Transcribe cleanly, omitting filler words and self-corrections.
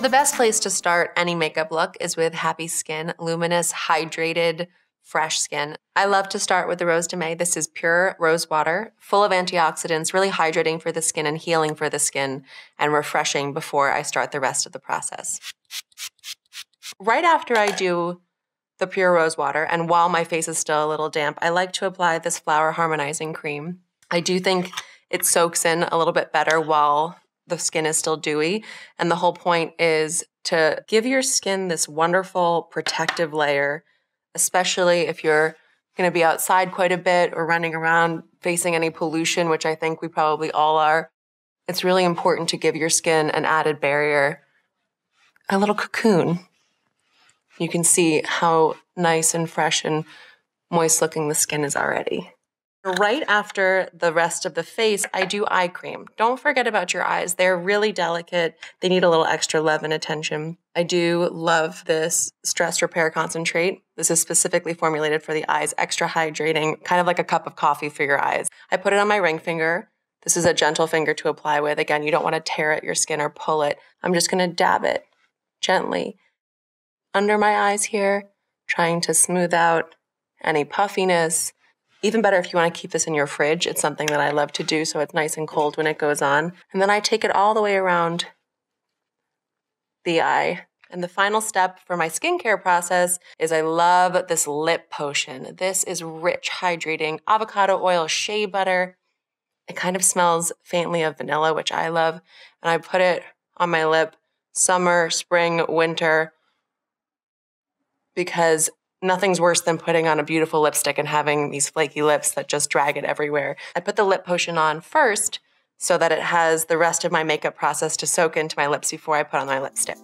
The best place to start any makeup look is with happy skin, luminous, hydrated, fresh skin. I love to start with the Rose de May. This is pure rose water, full of antioxidants, really hydrating for the skin and healing for the skin and refreshing before I start the rest of the process. Right after I do the pure rose water, and while my face is still a little damp, I like to apply this flower harmonizing cream. I do think it soaks in a little bit better while the skin is still dewy. And the whole point is to give your skin this wonderful protective layer, especially if you're going to be outside quite a bit or running around facing any pollution, which I think we probably all are. It's really important to give your skin an added barrier, a little cocoon. You can see how nice and fresh and moist looking the skin is already. Right after the rest of the face, I do eye cream. Don't forget about your eyes. They're really delicate. They need a little extra love and attention. I do love this Stress Repair Concentrate. This is specifically formulated for the eyes, extra hydrating, kind of like a cup of coffee for your eyes. I put it on my ring finger. This is a gentle finger to apply with. Again, you don't want to tear at your skin or pull it. I'm just going to dab it gently under my eyes here, trying to smooth out any puffiness. Even better if you want to keep this in your fridge. It's something that I love to do so it's nice and cold when it goes on. And then I take it all the way around the eye. And the final step for my skincare process is I love this lip potion. This is rich, hydrating avocado oil, shea butter. It kind of smells faintly of vanilla, which I love. And I put it on my lip summer, spring, winter, because nothing's worse than putting on a beautiful lipstick and having these flaky lips that just drag it everywhere. I put the lip potion on first so that it has the rest of my makeup process to soak into my lips before I put on my lipstick.